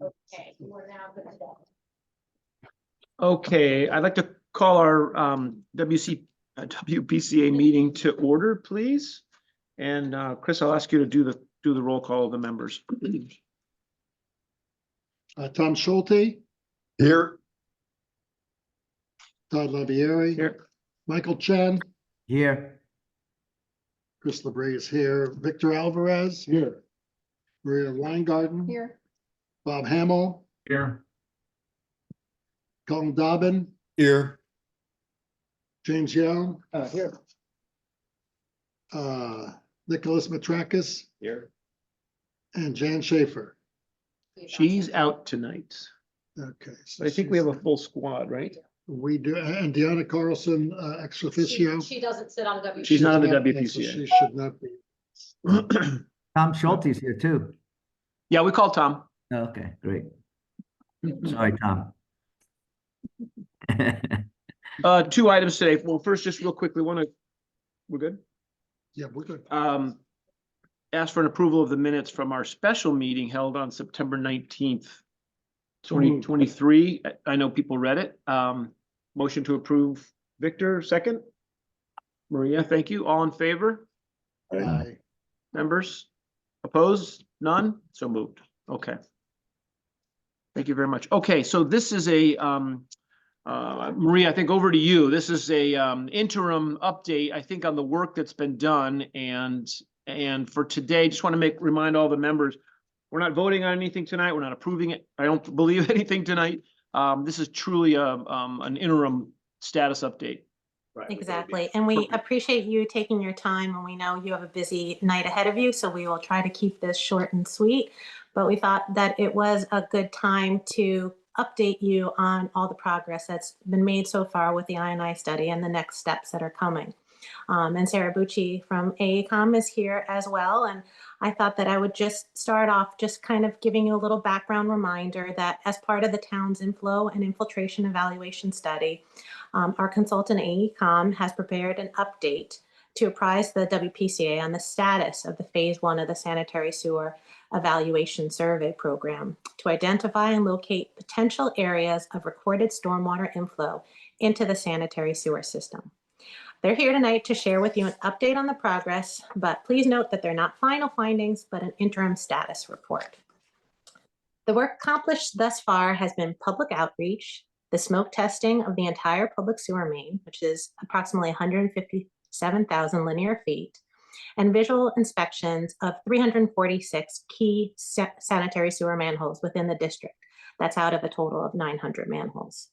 Okay, we're now good to go. Okay, I'd like to call our WPCA meeting to order, please. And Chris, I'll ask you to do the roll call of the members. Tom Schulte, Here. Todd Lavieri, Here. Michael Chen, Here. Chris LeBray is here, Victor Alvarez, Here. Maria Weingarten, Here. Bob Hamel, Here. Colin Dobbin, Here. James Young, Here. Nicholas Matrakis, Here. and Jan Schaefer. She's out tonight, Okay. so but I think we have a she's- full squad, right? We do, and Deanna Carlson, ex officio. She doesn't sit on the. She's not on the So WPCA. she should not be. Tom Schulte's here too. Yeah, we call Tom. Okay, great. Sorry, Tom. 2 items today. Well, first, just real quick, we're good? Yeah, we're good. Ask for an approval of the minutes from our special meeting held on September 19th, 2023. I know people read it. Motion to approve. Victor, second. Maria, thank you. All in favor? Aye. Members? Opposed? None? So moved. Okay. Thank you very much. Okay, so this is a, Maria, I think over to you. This is a interim update, I think, on the work that's been done. And for today, just want to remind all the members, we're not voting on anything tonight. We're not approving it. I don't believe anything tonight. This is truly an interim status update. Exactly. And we appreciate you taking your time, and we know you have a busy night ahead of you, so we will try to keep this short and sweet. But we thought that it was a good time to update you on all the progress that's been made so far with the I&I study and the next steps that are coming. And Sarah Bucci from AECOM is here as well. And I thought that I would just start off just kind of giving you a little background reminder that as part of the town's inflow and infiltration evaluation study, our consultant AECOM has prepared an update to apprise the WPCA on the status of the phase 1 of the sanitary sewer evaluation survey program to identify and locate potential areas of recorded stormwater inflow into the sanitary sewer system. They're here tonight to share with you an update on the progress, but please note that they're not final findings, but an interim status report. The work accomplished thus far has been public outreach, the smoke testing of the entire public sewer main, which is approximately 157,000 linear feet, and visual inspections of 346 key sanitary sewer manholes within the district. That's out of a total of 900 manholes.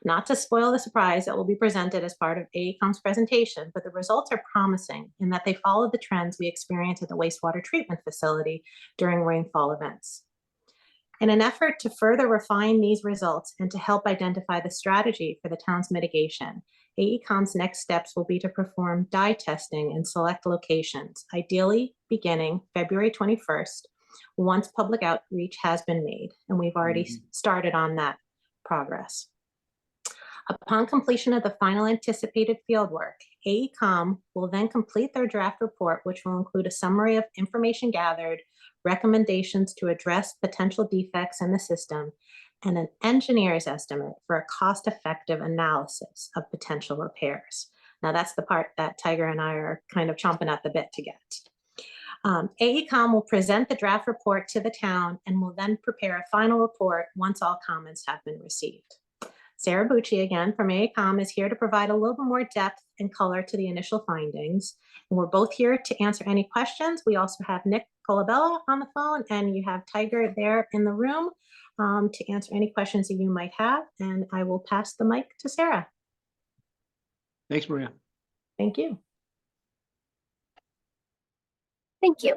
Not to spoil the surprise that will be presented as part of AECOM's presentation, but the results are promising in that they follow the trends we experience at the wastewater treatment facility during rainfall events. In an effort to further refine these results and to help identify the strategy for the town's mitigation, AECOM's next steps will be to perform dye testing in select locations, ideally beginning February 21st, once public outreach has been made, and we've already started on that progress. Upon completion of the final anticipated fieldwork, AECOM will then complete their draft report, which will include a summary of information gathered, recommendations to address potential defects in the system, and an engineer's estimate for a cost-effective analysis of potential repairs. Now, that's the part that Tiger and I are kind of chomping at the bit to get. AECOM will present the draft report to the town and will then prepare a final report once all comments have been received. Sarah Bucci, again, from AECOM, is here to provide a little bit more depth and color to the initial findings. And we're both here to answer any questions. We also have Nick Colabella on the phone, and you have Tiger there in the room to answer any questions that you might have. And I will pass the mic to Sarah. Thanks, Maria. Thank you. Thank you.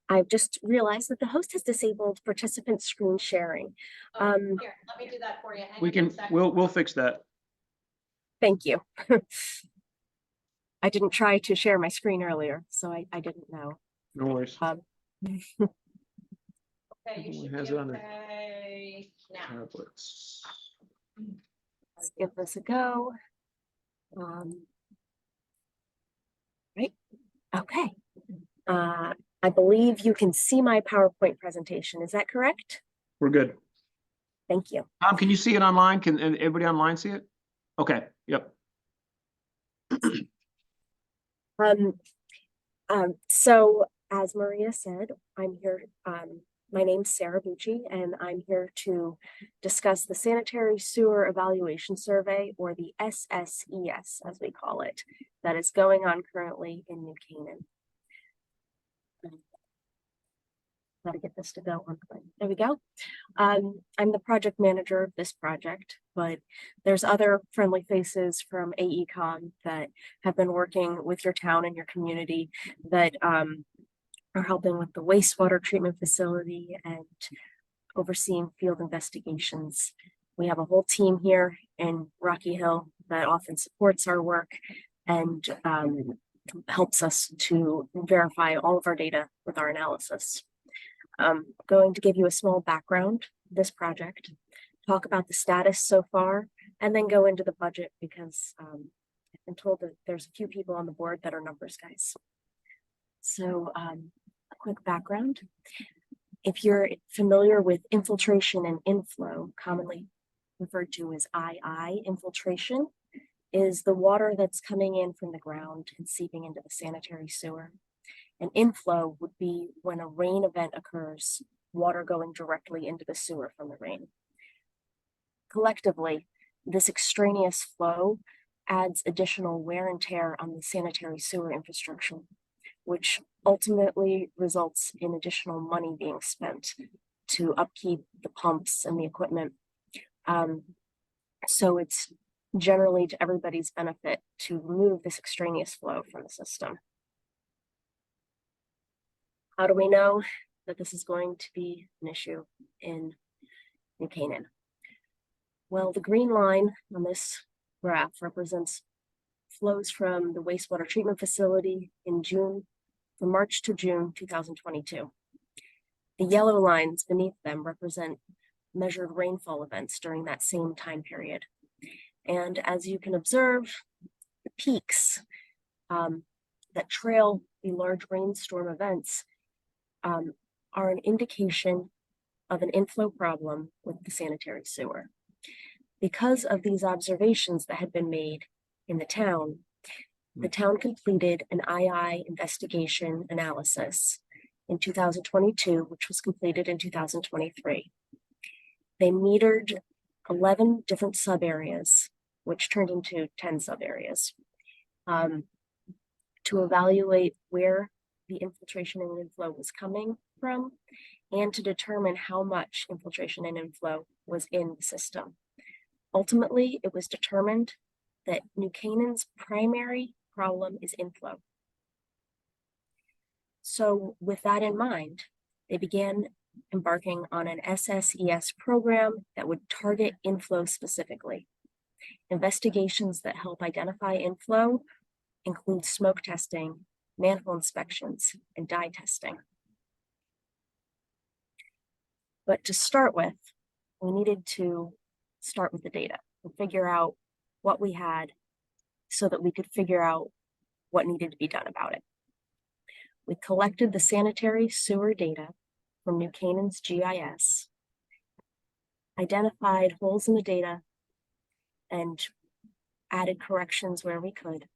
I've just realized that the host has disabled participant screen sharing. Here, let me do that for you. Hang We on can, one second. we'll fix that. Thank you. I didn't try to share my screen earlier, so I didn't know. No worries. Okay, you Everyone should has be it on their okay now. tablets. Let's give this a go. Right. Okay. I believe you can see my PowerPoint presentation. Is that correct? We're good. Thank you. Tom, can you see it online? Can everybody online see it? Okay, yep. So as Maria said, I'm here, my name's Sarah Bucci, and I'm here to discuss the Sanitary Sewer Evaluation Survey, or the SSES, as we call it, that is going on currently in New Canaan. Gotta get this to go on. There we go. I'm the project manager of this project, but there's other friendly faces from AECom that have been working with your town and your community that are helping with the wastewater treatment facility and overseeing field investigations. We have a whole team here in Rocky Hill that often supports our work and helps us to verify all of our data with our analysis. I'm going to give you a small background of this project, talk about the status so far, and then go into the budget because I've been told that there's a few people on the board that are numbers guys. So a quick background. If you're familiar with infiltration and inflow, commonly referred to as II, infiltration is the water that's coming in from the ground and seeping into the sanitary sewer. An inflow would be when a rain event occurs, water going directly into the sewer from the rain. Collectively, this extraneous flow adds additional wear and tear on the sanitary sewer infrastructure, which ultimately results in additional money being spent to upkeep the pumps and the equipment. So it's generally to everybody's benefit to remove this extraneous flow from the system. How do we know that this is going to be an issue in New Canaan? Well, the green line on this graph represents flows from the wastewater treatment facility in June, from March to June 2022. The yellow lines beneath them represent measured rainfall events during that same time period. And as you can observe, the peaks that trail the large rainstorm events are an indication of an inflow problem with the sanitary sewer. Because of these observations that had been made in the town completed an II investigation analysis in 2022, which was completed in 2023. They metered 11 different sub areas, which turned into 10 sub areas, to evaluate where the infiltration and inflow was coming from, and to determine how much infiltration and inflow was in the system. Ultimately, it was determined that New Canaan's primary problem is inflow. So with that in mind, they began embarking on an SSES program that would target inflow specifically. Investigations that help identify inflow include smoke testing, manhole inspections, and dye testing. But to start with, we needed to start with the data and figure out what we had so that we could figure out what needed to be done about it. We collected the sanitary sewer data from New Canaan's GIS, identified holes in the data, and added corrections where we could,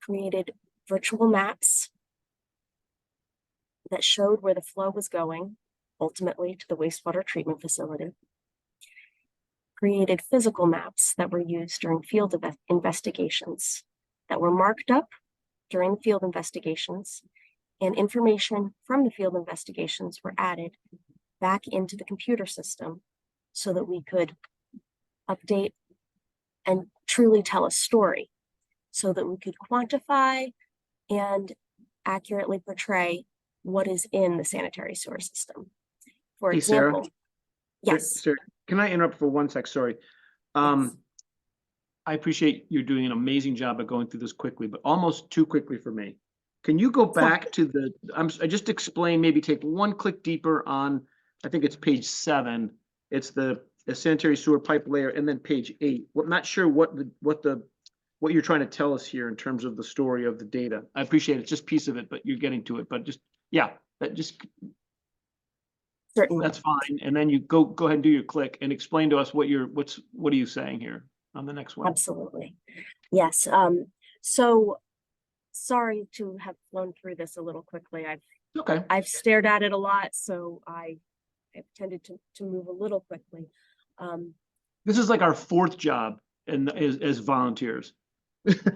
created virtual maps that showed where the flow was going, ultimately to the wastewater treatment facility, created physical maps that were used during field investigations that were marked up during the field investigations, and information from the field investigations were added back into the computer system so that we could update and truly tell a story, so that we could quantify and accurately portray what is in the sanitary sewer system. For Hey, Sarah? example, yes. Sarah, can I interrupt for one sec? Sorry. Yes. I appreciate you doing an amazing job of going through this quickly, but almost too quickly for me. Can you go back to the, I just explain, maybe take one click deeper on, I think it's page 7. It's the sanitary sewer pipe layer, and then page 8. I'm not sure what the what you're trying to tell us here in terms of the story of the data. I appreciate it's just piece of it, but you're getting to it, but just, yeah, that just, Certainly. that's fine. And then you go ahead and do your click and explain to us what what are you saying here on the next one? Absolutely. Yes. So sorry to have flown through this a little quickly. Okay. I've stared at it a lot, so I've tended to move a little quickly. This is like our fourth job as volunteers.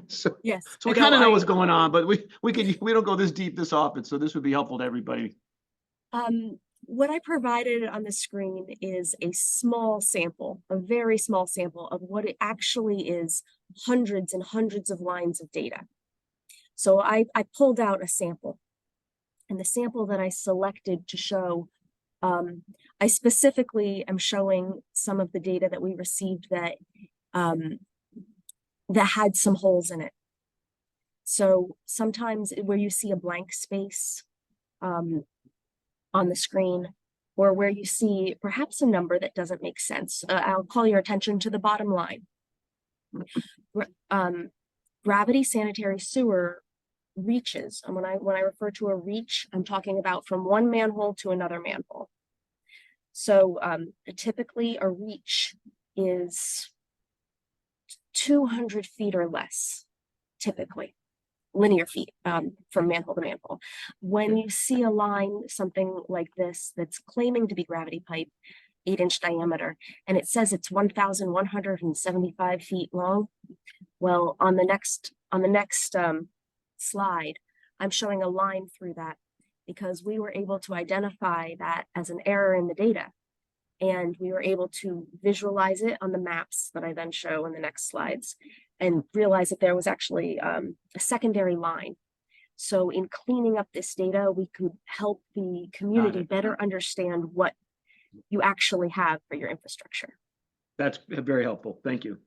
So, Yes. so I we kind of know I- what's going on, but we don't go this deep this often, so this would be helpful to everybody. What I provided on the screen is a small sample, a very small sample of what it actually is, hundreds and hundreds of lines of data. So I pulled out a sample, and the sample that I selected to show, I specifically am showing some of the data that we received that that had some holes in it. So sometimes where you see a blank space on the screen, or where you see perhaps a number that doesn't make sense, I'll call your attention to the bottom line. Gravity sanitary sewer reaches, and when I refer to a reach, I'm talking about from one manhole to another manhole. So typically a reach is 200 feet or less, typically. Linear feet from manhole to manhole. When you see a line, something like this, that's claiming to be gravity pipe, 8-inch diameter, and it says it's 1,175 feet long. Well, on the next slide, I'm showing a line through that because we were able to identify that as an error in the data. And we were able to visualize it on the maps that I then show in the next slides, and realize that there was actually a secondary line. So in cleaning up this data, we could help the community better understand what you actually have for your infrastructure. That's very helpful. Thank you.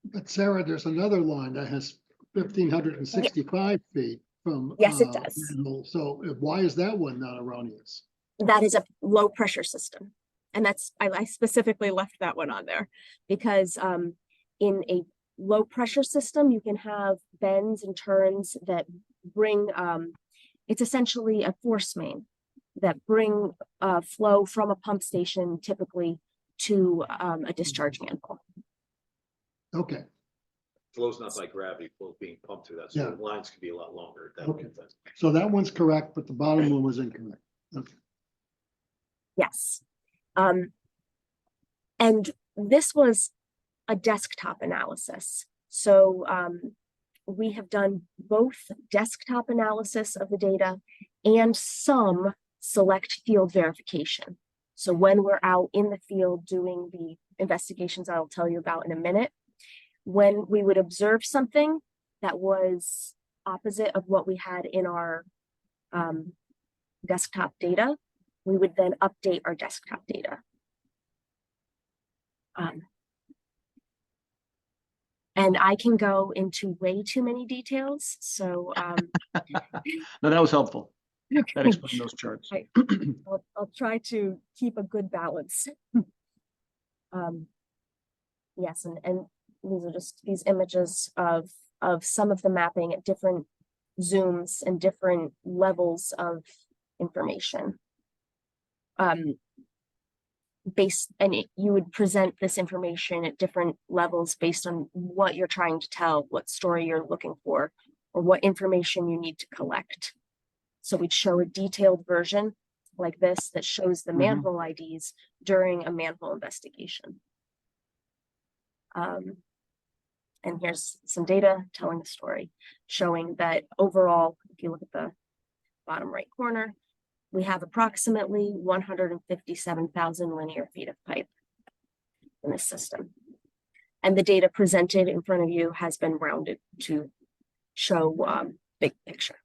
But Sarah, there's another line that has 1,565 feet from. Yes, it does. manhole. So why is that one not erroneous? That is a low pressure system. And that's, I specifically left that one on there because in a low pressure system, you can have bends and turns that bring, it's essentially a force main that bring flow from a pump station typically to a discharge manhole. Okay, Flow's not like gravity, flow's being pumped through that, so the lines could be a lot longer. That Okay. makes sense. so that one's correct, but the bottom one was incorrect. Okay. Yes. And this was a desktop analysis. So we have done both desktop analysis of the data and some select field verification. So when we're out in the field doing the investigations I'll tell you about in a minute, when we would observe something that was opposite of what we had in our desktop data, we would then update our desktop data. And I can go into way too many details, so No, that was helpful. That explained those charts. Right. I'll try to keep a good balance. Yes, and these are just these images of some of the mapping at different zooms and different levels of information. You would present this information at different levels based on what you're trying to tell, what story you're looking for, or what information you need to collect. So we'd show a detailed version like this that shows the manhole IDs during a manhole investigation. And here's some data telling the story, showing that overall, if you look at the bottom right corner, we have approximately 157,000 linear feet of pipe in this system. And the data presented in front of you has been rounded to show big picture.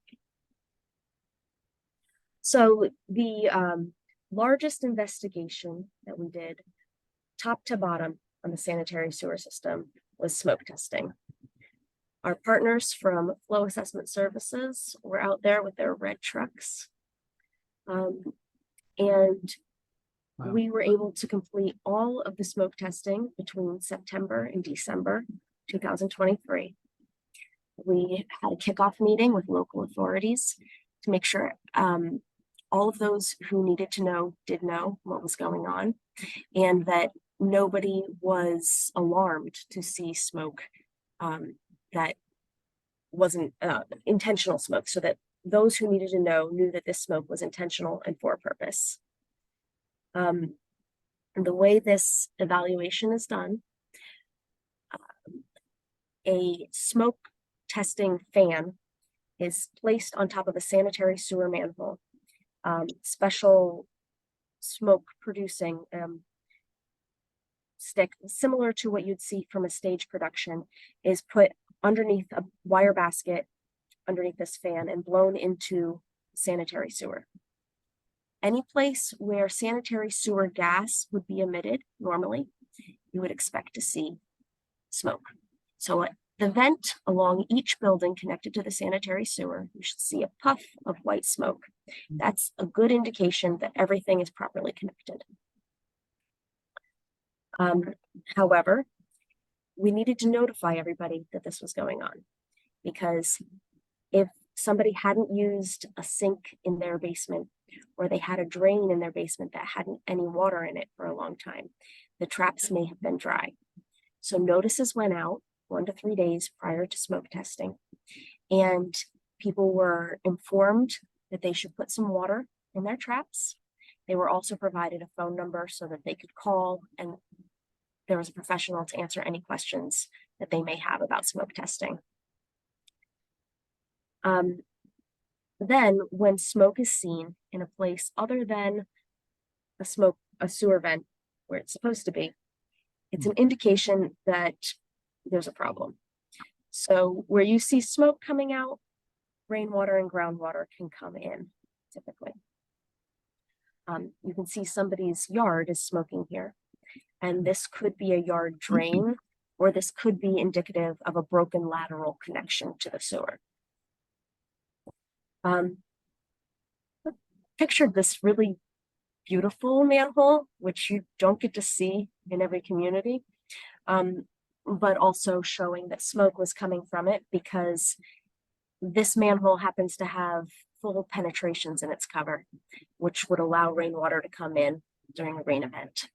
So the largest investigation that we did, top to bottom on the sanitary sewer system, was smoke testing. Our partners from Flow Assessment Services were out there with their red trucks. And Wow. we were able to complete all of the smoke testing between September and December 2023. we had a kickoff meeting with local authorities to make sure all of those who needed to know did know what was going on, and that nobody was alarmed to see smoke that wasn't intentional smoke, so that those who needed to know knew that this smoke was intentional and for a purpose. And the way this evaluation is done, a smoke testing fan is placed on top of a sanitary sewer manhole. Special smoke producing stick, similar to what you'd see from a stage production, is put underneath a wire basket underneath this fan and blown into sanitary sewer. Any place where sanitary sewer gas would be emitted normally, you would expect to see smoke. So at the vent along each building connected to the sanitary sewer, you should see a puff of white smoke. That's a good indication that everything is properly connected. However, we needed to notify everybody that this was going on, because if somebody hadn't used a sink in their basement, or they had a drain in their basement that hadn't any water in it for a long time, the traps may have been dry. So notices went out 1 to 3 days prior to smoke testing, and people were informed that they should put some water in their traps. They were also provided a phone number so that they could call, and there was a professional to answer any questions that they may have about smoke testing. Then when smoke is seen in a place other than a sewer vent where it's supposed to be, it's an indication that there's a problem. So where you see smoke coming out, rainwater and groundwater can come in typically. You can see somebody's yard is smoking here, and this could be a yard drain, or this could be indicative of a broken lateral connection to the sewer. Pictured this really beautiful manhole, which you don't get to see in every community, but also showing that smoke was coming from it because this manhole happens to have full penetrations in its cover, which would allow rainwater to come in during a rain event.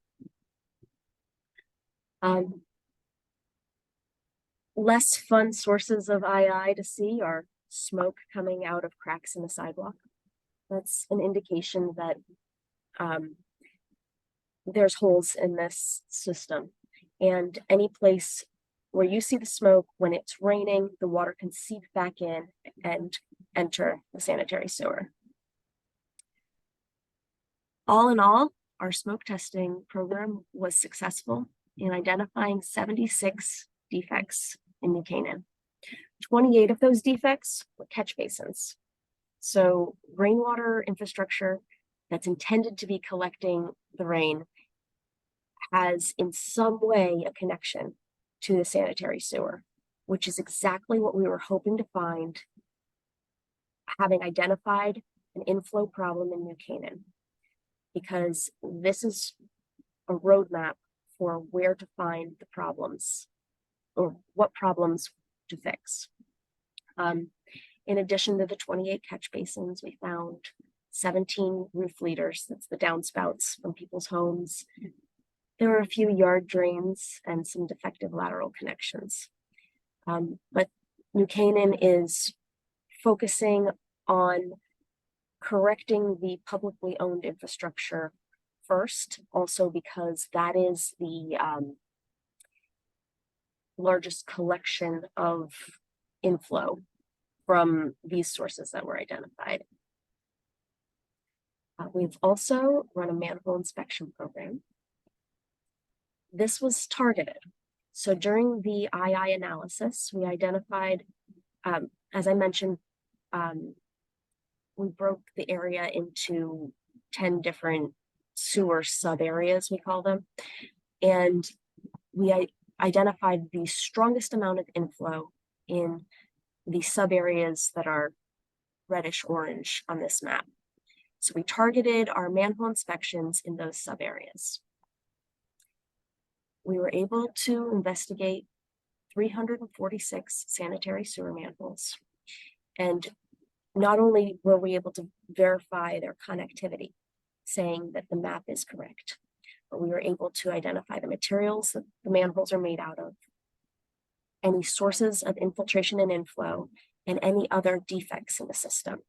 Less fun sources of II to see are smoke coming out of cracks in the sidewalk. That's an indication that there's holes in this system. And any place where you see the smoke, when it's raining, the water can seep back in and enter the sanitary sewer. All in all, our smoke testing program was successful in identifying 76 defects in New Canaan. 28 of those defects were catch basins. So rainwater infrastructure that's intended to be collecting the rain has in some way a connection to the sanitary sewer, which is exactly what we were hoping to find, having identified an inflow problem in New Canaan, because this is a roadmap for where to find the problems or what problems to fix. In addition to the 28 catch basins, we found 17 roof leaders, that's the downspouts from people's homes. There were a few yard drains and some defective lateral connections. But New Canaan is focusing on correcting the publicly owned infrastructure first, also because that is the largest collection of inflow from these sources that were identified. We've also run a manhole inspection program. This was targeted. So during the II analysis, we identified, as I mentioned, we broke the area into 10 different sewer sub areas, we call them. And we identified the strongest amount of inflow in the sub areas that are reddish orange on this map. So we targeted our manhole inspections in those sub areas. We were able to investigate 346 sanitary sewer manholes. And not only were we able to verify their connectivity, saying that the map is correct, but we were able to identify the materials that the manholes are made out of, any sources of infiltration and inflow, and any other defects in the system.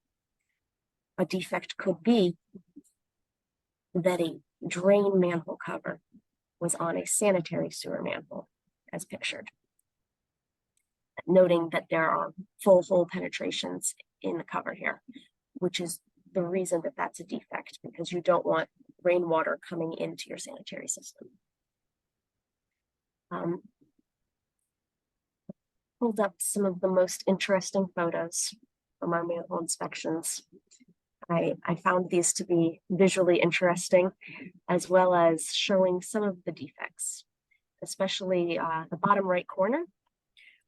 A defect could be that a drain manhole cover was on a sanitary sewer manhole, as pictured. Noting that there are full hole penetrations in the cover here, which is the reason that that's a defect, because you don't want rainwater coming into your sanitary system. Pulled up some of the most interesting photos from our manhole inspections. I found these to be visually interesting, as well as showing some of the defects, especially the bottom right corner,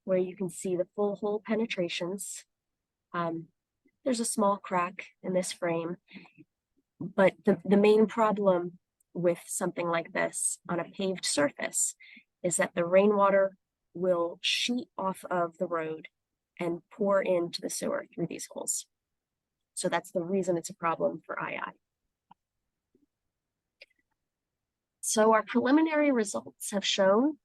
where you can see the full hole penetrations. There's a small crack in this frame, but the main problem with something like this on a paved surface is that the rainwater will sheet off of the road and pour into the sewer through these holes. So that's the reason it's a problem for II. So our preliminary results have shown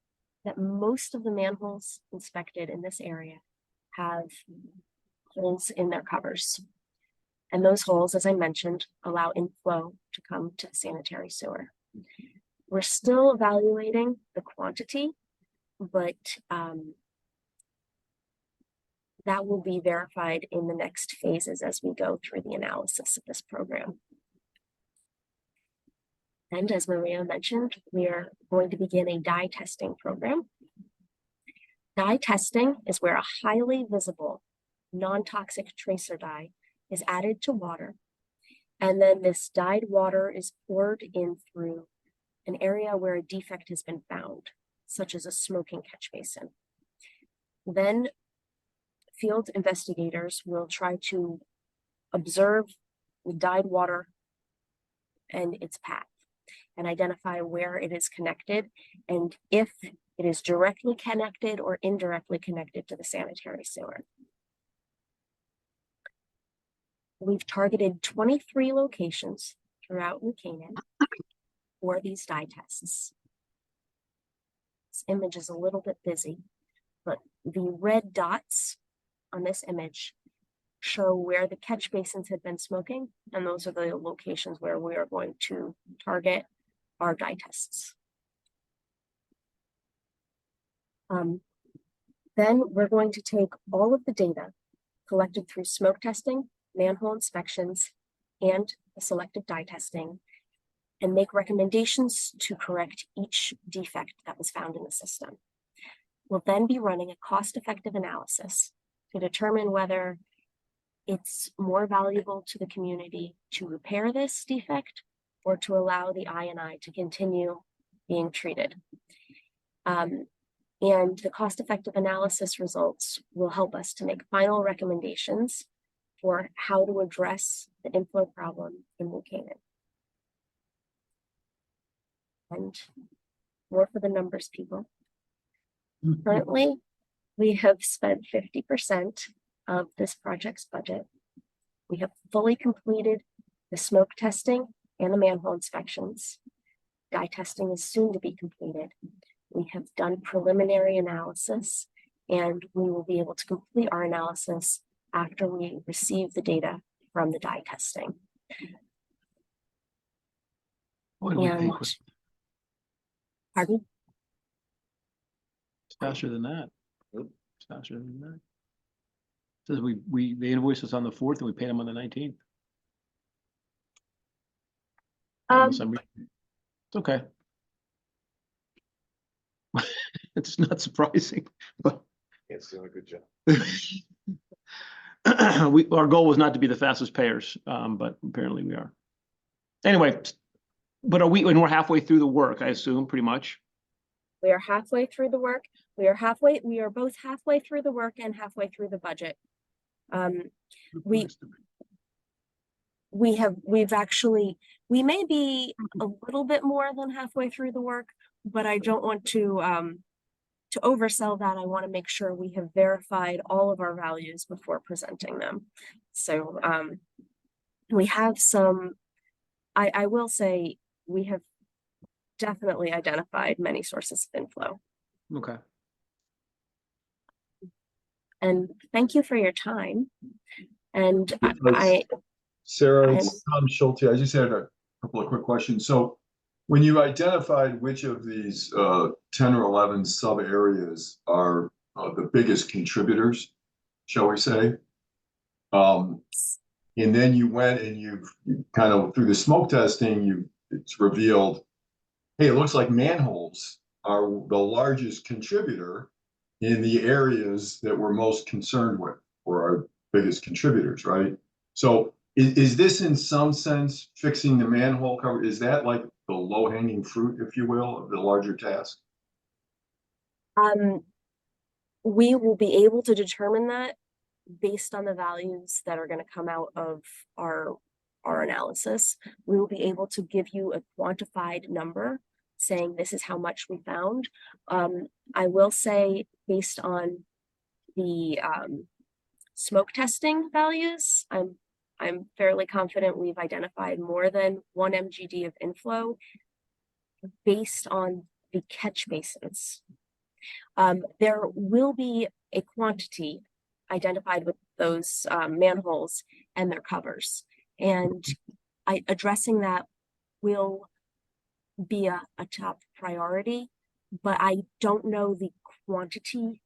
that most of the manholes inspected in this area have holes in their covers. And those holes, as I mentioned, allow inflow to come to the sanitary sewer. We're still evaluating the quantity, but that will be verified in the next phases as we go through the analysis of this program. And as Maria mentioned, we are going to begin a dye testing program. Dye testing is where a highly visible, non-toxic tracer dye is added to water. And then this dyed water is poured in through an area where a defect has been found, such as a smoking catch basin. Then field investigators will try to observe the dyed water and its path and identify where it is connected and if it is directly connected or indirectly connected to the sanitary sewer. We've targeted 23 locations throughout New Canaan for these dye tests. This image is a little bit busy, but the red dots on this image show where the catch basins had been smoking, and those are the locations where we are going to target our dye tests. Then we're going to take all of the data collected through smoke testing, manhole inspections, and the selective dye testing, and make recommendations to correct each defect that was found in the system. We'll then be running a cost-effective analysis to determine whether it's more valuable to the community to repair this defect or to allow the I&I to continue being treated. And the cost-effective analysis results will help us to make final recommendations for how to address the inflow problem in New Canaan. And more for the numbers, people. Currently, we have spent 50% of this project's budget. We have fully completed the smoke testing and the manhole inspections. Dye testing is soon to be completed. We have done preliminary analysis, and we will be able to complete our analysis after we receive the data from the dye testing. What do we think? And, pardon? It's faster than that. It's faster than that. Says the invoice was on the 4th and we paid them on the 19th. It's okay. It's not surprising, but It's doing a good job. our goal was not to be the fastest payers, but apparently we are. Anyway, but we're halfway through the work, I assume, pretty much. We are halfway through the work. We are both halfway through the work and halfway through the budget. We may be a little bit more than halfway through the work, but I don't want to to oversell that, I want to make sure we have verified all of our values before presenting them. So we have some, I will say, we have definitely identified many sources of inflow. Okay. And thank you for your time. And Sarah, I'm- it's Tom Schulte. I just had a couple of quick questions. So when you identified which of these 10 or 11 sub areas are the biggest contributors, shall we say? And then you went and you kind of, through the smoke testing, it's revealed, hey, it looks like manholes are the largest contributor in the areas that we're most concerned with, or our biggest contributors, right? So is this in some sense fixing the manhole cover? Is that like the low-hanging fruit, if you will, of the larger task? we will be able to determine that based on the values that are going to come out of our analysis. We will be able to give you a quantified number saying this is how much we found. I will say, based on the smoke testing values, I'm fairly confident we've identified more than 1 MGD of inflow based on the catch basins. There will be a quantity identified with those manholes and their covers, and addressing that will be a top priority, but I don't know the quantity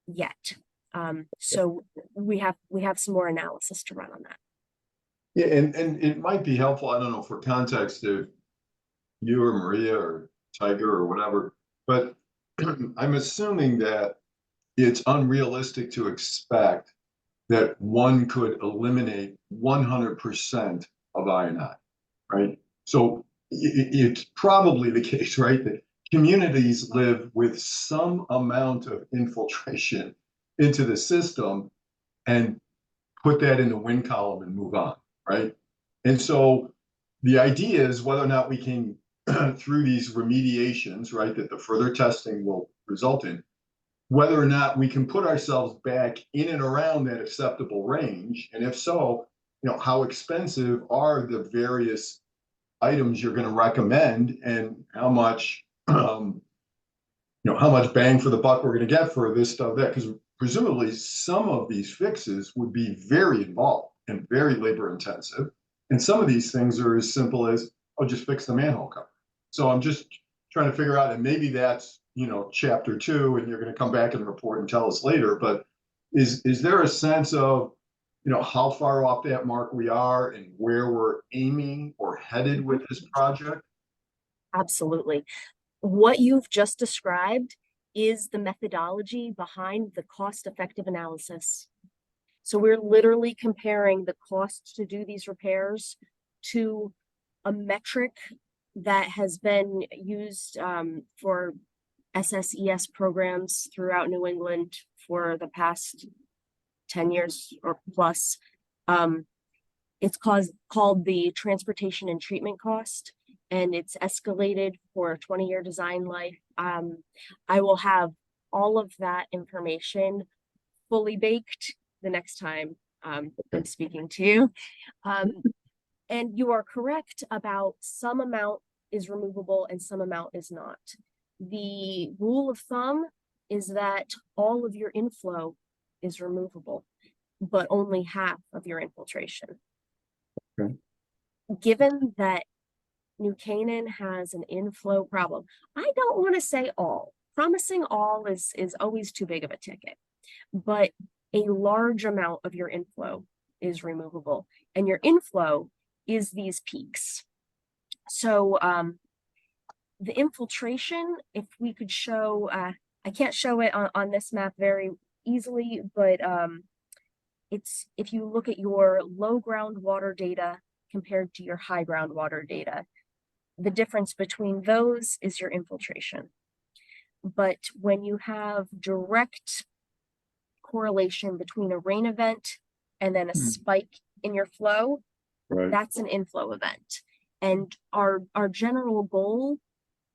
yet. So we have some more analysis to run on that. Yeah, and it might be helpful, I don't know, for context, if you or Maria or Tiger or whatever, but I'm assuming that it's unrealistic to expect that one could eliminate 100% of I&I, right? So it's probably the case, right, that communities live with some amount of infiltration into the system and put that in the win column and move on, right? And so the idea is whether or not we can, through these remediations, right, that the further testing will result in, whether or not we can put ourselves back in and around that acceptable range. And if so, how expensive are the various items you're going to recommend, and how much, how much bang for the buck we're going to get for this stuff, that, because presumably some of these fixes would be very involved and very labor intensive. And some of these things are as simple as, oh, just fix the manhole cover. So I'm just trying to figure out, and maybe that's, chapter 2, and you're going to come back and report and tell us later, but is there a sense of, how far off that mark we are and where we're aiming or headed with this project? Absolutely. What you've just described is the methodology behind the cost-effective analysis. So we're literally comparing the cost to do these repairs to a metric that has been used for SSES programs throughout New England for the past 10 years or plus. It's called the transportation and treatment cost, and it's escalated for a 20-year design life. I will have all of that information fully baked the next time I'm speaking to you. And you are correct about some amount is removable and some amount is not. The rule of thumb is that all of your inflow is removable, but only half of your infiltration. Okay. Given that New Canaan has an inflow problem, I don't want to say all. Promising all is always too big of a ticket, but a large amount of your inflow is removable, and your inflow is these peaks. So the infiltration, if we could show, I can't show it on this map very easily, but it's, if you look at your low groundwater data compared to your high groundwater data, the difference between those is your infiltration. But when you have direct correlation between a rain event and then a spike in your flow, Right. that's an inflow event. And our general goal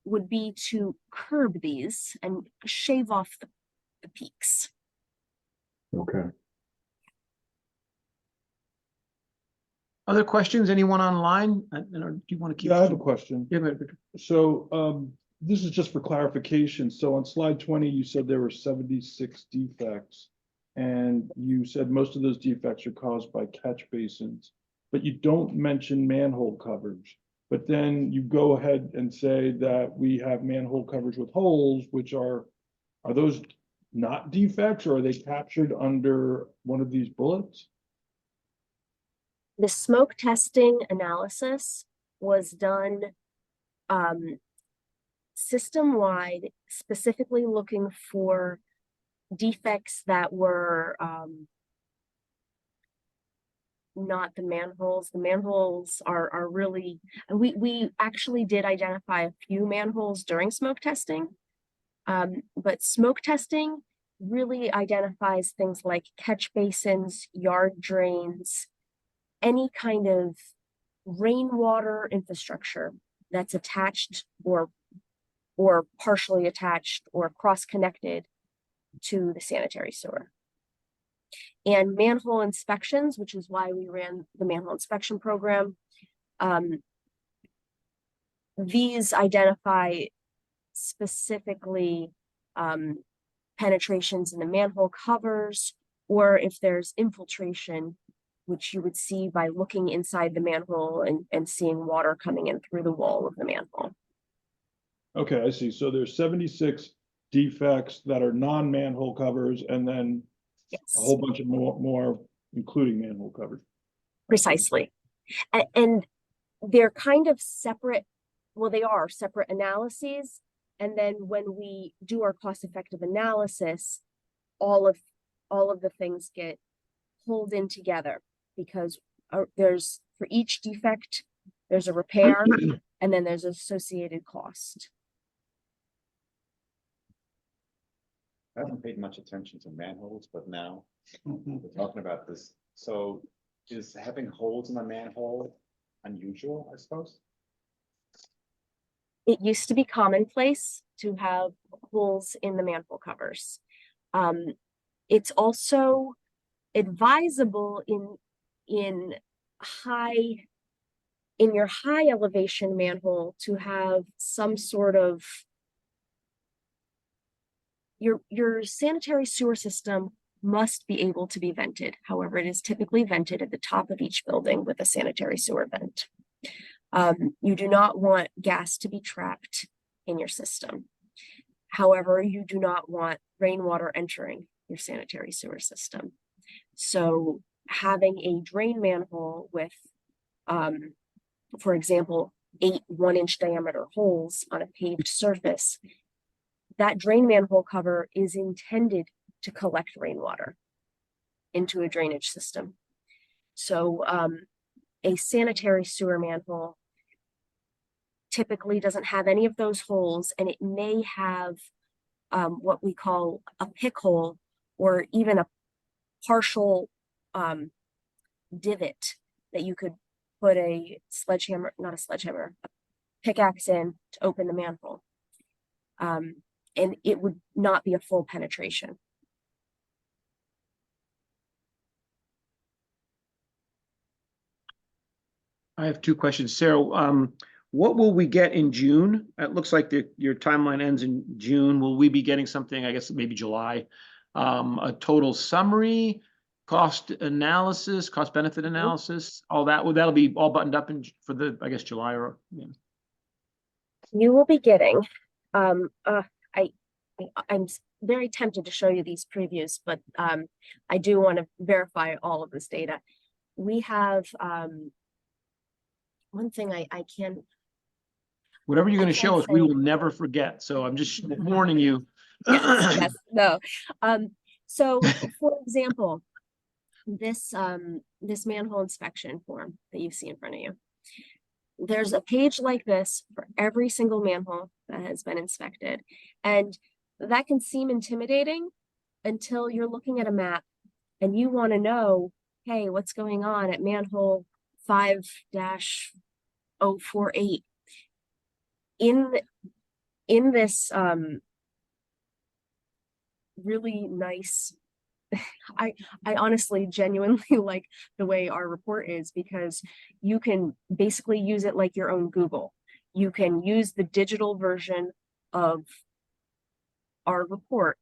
would be to curb these and shave off the peaks. Okay. Other questions? Anyone online? Do you want to keep? Yeah, I have a question. Yeah, go ahead, Victor. So, this is just for clarification. So on slide 20, you said there were 76 defects. And you said most of those defects are caused by catch basins, but you don't mention manhole covers. But then you go ahead and say that we have manhole covers with holes, which are those not defects, or are they captured under one of these bullets? The smoke testing analysis was done system-wide, specifically looking for defects that were not the manholes. The manholes are really, we actually did identify a few manholes during smoke testing, but smoke testing really identifies things like catch basins, yard drains, any kind of rainwater infrastructure that's attached or partially attached or cross-connected to the sanitary sewer. And manhole inspections, which is why we ran the manhole inspection program, these identify specifically penetrations in the manhole covers, or if there's infiltration, which you would see by looking inside the manhole and seeing water coming in through the wall of the manhole. Okay, I see. So there's 76 defects that are non-manhole covers, and then Yes, a whole bunch of more including manhole covers. precisely. And they're kind of separate. Well, they are separate analyses. And then when we do our cost-effective analysis, all of the things get pulled in together, because there's, for each defect, there's a repair, and then there's associated cost. I haven't paid much attention to manholes, but now we're talking about this. So is having holes in a manhole unusual, I suppose? It used to be commonplace to have holes in the manhole covers. It's also advisable in your high elevation manhole to have some sort of, your sanitary sewer system must be able to be vented. However, it is typically vented at the top of each building with a sanitary sewer vent. You do not want gas to be trapped in your system. However, you do not want rainwater entering your sanitary sewer system. So having a drain manhole with, for example, 8 1-inch diameter holes on a paved surface, that drain manhole cover is intended to collect rainwater into a drainage system. So a sanitary sewer manhole typically doesn't have any of those holes, and it may have what we call a pick hole, or even a partial divot that you could put a pickaxe in to open the manhole. And it would not be a full penetration. I have two questions. Sarah, what will we get in June? It looks like your timeline ends in June. Will we be getting something, I guess, maybe July? A total summary, cost analysis, cost benefit analysis, all that, that'll be all buttoned up for the, I guess, July or, yeah. You will be getting, I'm very tempted to show you these previews, but I do want to verify all of this data. We have one thing I can. Whatever you're going to show us, we say- will never forget. So I'm just warning you. Yes, no. So for example, this manhole inspection form that you see in front of you, there's a page like this for every single manhole that has been inspected. And that can seem intimidating until you're looking at a map and you want to know, hey, what's going on at manhole 5-048? in this really nice, I honestly genuinely like the way our report is, because you can basically use it like your own Google. You can use the digital version of our report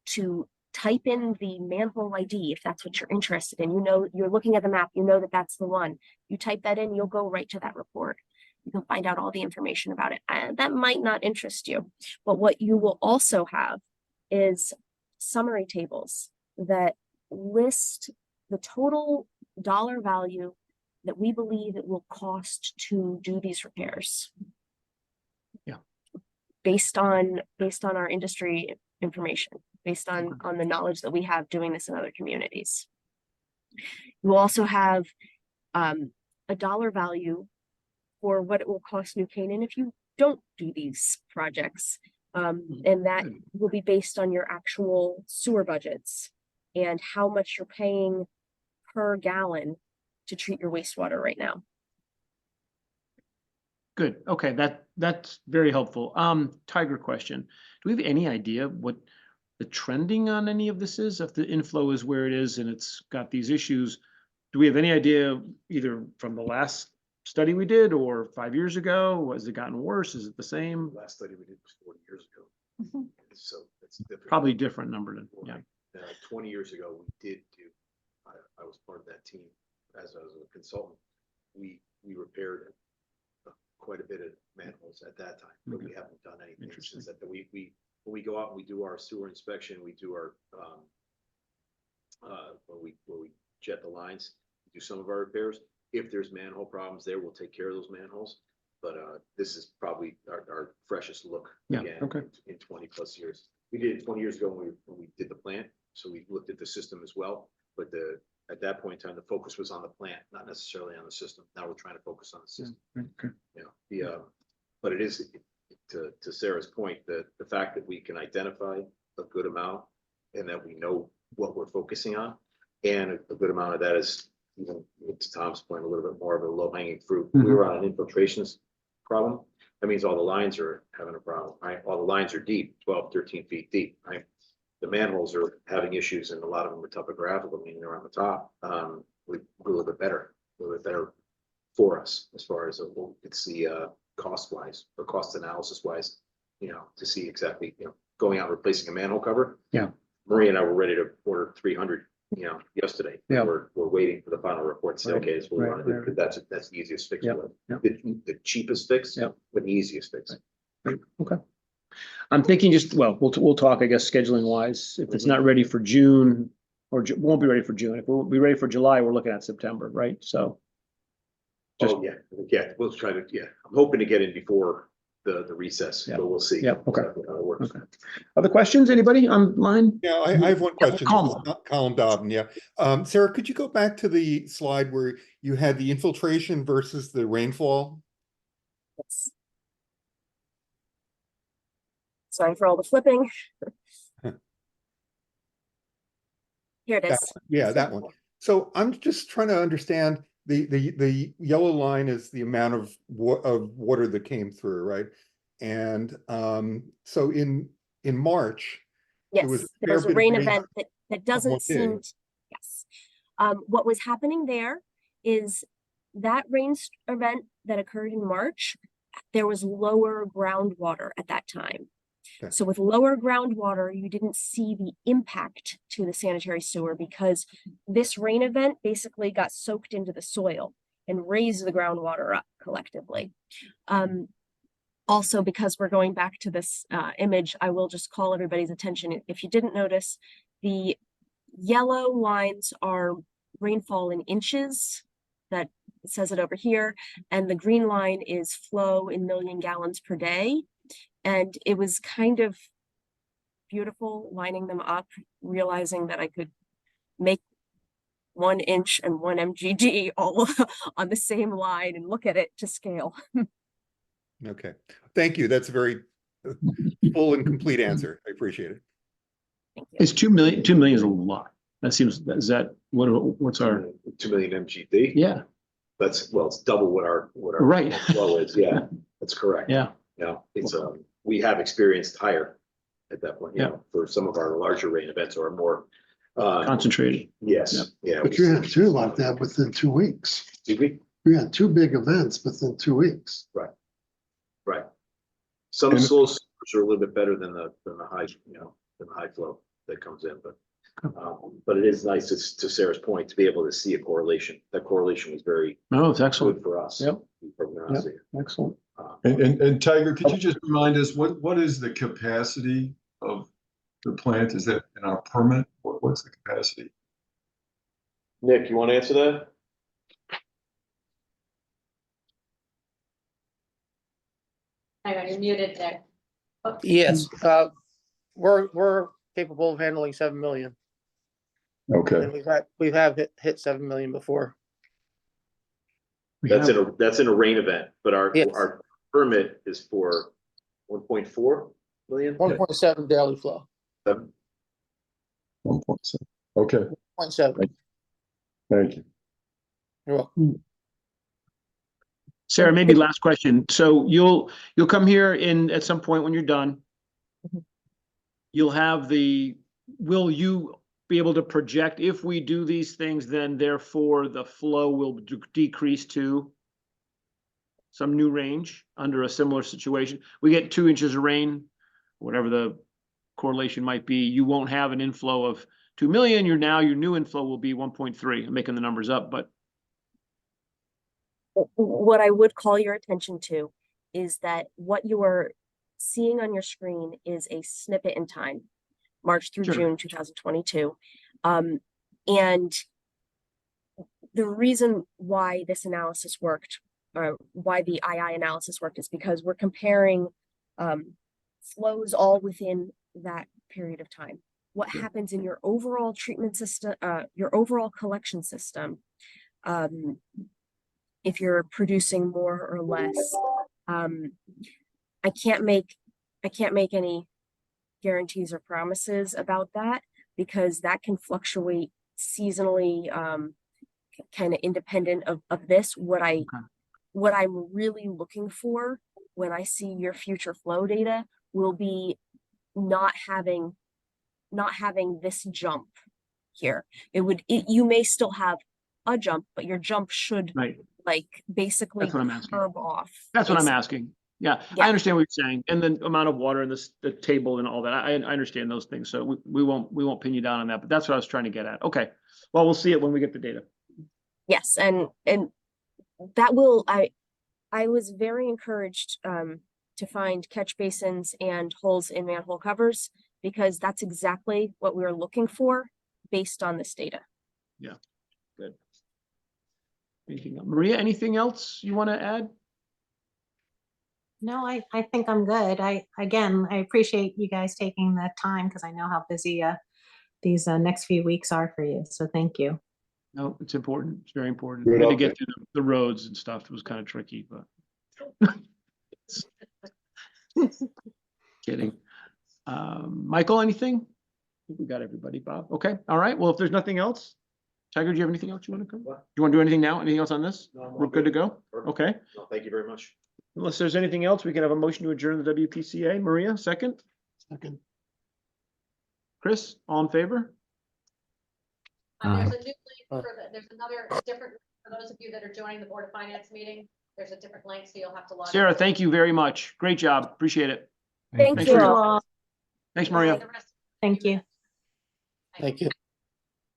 to type in the manhole ID if that's what you're interested in. You know, you're looking at the map, you know that that's the one. You type that in, you'll go right to that report. You can find out all the information about it. That might not interest you, but what you will also have is summary tables that list the total dollar value that we believe it will cost to do these repairs. Yeah. Based on our industry information, based on the knowledge that we have doing this in other communities. You will also have a dollar value for what it will cost New Canaan if you don't do these projects. And that will be based on your actual sewer budgets and how much you're paying per gallon to treat your wastewater right now. Good. Okay, that's very helpful. Tiger question. Do we have any idea what the trending on any of this is? If the inflow is where it is and it's got these issues, do we have any idea either from the last study we did or 5 years ago? Has it gotten worse? Is it the same? Last study we did was 40 years ago. So it's different. Probably different number than, yeah. 20 years ago, we did do, I was part of that team as a consultant. We repaired quite a bit of manholes at that time, but we haven't done anything since that. When we go out and we do our sewer inspection, we do our, where we jet the lines, we do some of our repairs. If there's manhole problems there, we'll take care of those manholes. But this is probably our freshest look again in 20 plus years. We did it 20 years ago when we did the plant, so we looked at the system as well. But at that point in time, the focus was on the plant, not necessarily on the system. Now we're trying to focus on the system. You know, but it is, to Sarah's point, the fact that we can identify a good amount and that we know what we're focusing on, and a good amount of that is, even to Tom's point, a little bit more of a low hanging fruit. We were on an infiltrations problem. That means all the lines are having a problem, right? All the lines are deep, 12, 13 feet deep, right? The manholes are having issues, and a lot of them are topographical, meaning they're on the top. We're a little bit better for us as far as what we could see cost wise or cost analysis wise, you know, to see exactly, you know, going out and replacing a manhole cover. Yeah. Marie and I were ready to order 300, you know, yesterday. Yeah. We're waiting for the final report to say, okay, that's what we want to do, because that's the easiest fix. The cheapest fix, but the easiest fix. Okay. I'm thinking we'll talk, I guess, scheduling wise. If it's not ready for June or won't be ready for June, if we'll be ready for July, we're looking at September, right? So. We'll try to, I'm hoping to get in before the recess, but we'll see. Yeah, okay. Exactly how it works. Okay. Other questions? Anybody online? Yeah, I have one question. Colin Dobbin, yeah. Sarah, could you go back to the slide where you had the infiltration versus the rainfall? Yes. Sorry for all the flipping. Here it is. That one. So I'm just trying to understand the yellow line is the amount of water that came through, right? And so in March, yes, there was a rain event that doesn't seem to, yes. What was happening there is that rain event that occurred in March, there was lower groundwater at that time. Okay. So with lower groundwater, you didn't see the impact to the sanitary sewer because this rain event basically got soaked into the soil and raised the groundwater up collectively. Also, because we're going back to this image, I will just call everybody's attention. If you didn't notice, the yellow lines are rainfall in inches. That says it over here. And the green line is flow in million gallons per day. And it was kind of beautiful lining them up, realizing that I could make 1 inch and 1 mgd all on the same line and look at it to scale. Okay, thank you. That's a very full and complete answer. I appreciate it. Thank you. It's 2 million. 2 million is a lot. That seems, is that what's our 2 million mgd? Yeah. It's double what our right flow is. Yeah, that's correct. Yeah. Yeah, it's we have experienced higher at that point, you know, for some of our larger rain events or more. Concentrated. Yes, yeah. But you had two like that within 2 weeks. Did we? You had two big events within 2 weeks. Right. Some And- slow storms are a little bit better than the high, you know, than the high flow that comes in, but it is nice to Sarah's point, to be able to see a correlation. That correlation was very No, it's excellent. good for us. Yep. Excellent. And Tiger, could you just remind us, what is the capacity of the plant? Is that in our permit? What's the capacity? Nick, you want to answer that? Hang on, you're muted, Nick. Oh, Yes, we're capable of handling 7 million. Okay, And we've hit 7 million before. That's in a rain event, but Yes. our permit is for 1.4 million? 1.7 daily flow, 1.7. Okay, 0.7. thank you. You're welcome. Sarah, maybe last question. So you'll come here at some point when you're done. You'll have will you be able to project if we do these things, then therefore the flow will decrease to some new range under a similar situation? We get 2 inches of rain, whatever the correlation might be, you won't have an inflow of 2 million. Your new inflow will be 1.3. I'm making the numbers up, but What I would call your attention to is that what you are seeing on your screen is a snippet in time, March through Sure. June 2022. And the reason why this analysis worked, why the II analysis worked, is because we're comparing flows all within that period of time. What happens in your overall treatment system, your overall collection system, if you're producing more or less. I can't make any guarantees or promises about that, because that can fluctuate seasonally, kind of independent of this. What I'm really looking for when I see your future flow data will be not having this jump here. You may still have a jump, but your jump should right. like basically That's what I'm asking. curb off. That's what I'm basically. asking. Yeah, Yeah. I understand what you're saying, and the amount of water in the table and all that. I understand those things, so we won't pin you down on that. But that's what I was trying to get at. Okay, well, we'll see it when we get the data. Yes, and that will, I was very encouraged to find catch basins and holes in manhole covers, because that's exactly what we were looking for based on this data. Yeah, good. Anything else? Maria, anything else you want to add? No, I think I'm good. I appreciate you guys taking the time, because I know how busy these next few weeks are for you. So thank you. No, it's important. It's very important. Good We had to update. get through the roads and stuff. It was kind of tricky, but kidding. Michael, anything? I think we got everybody, Bob. Okay, all right. Well, if there's nothing else, Tiger, do you have anything else you want to come? What? You want to do anything now? Anything else on this? No, I'm all We're good to go? Perfect. Okay. No, thank you very much. Unless there's anything else, we can have a motion to adjourn the WPCA. Maria, second. Second. Chris, all in favor? There's a new link there's another different, for those of you that are joining the Board of Finance meeting, there's a different link, so you'll have to log in. Sarah, thank you very much. Great job. Appreciate it. Thank Thanks you for your- all. Thanks, Bye, Maria. the rest- Thank you. Thank you.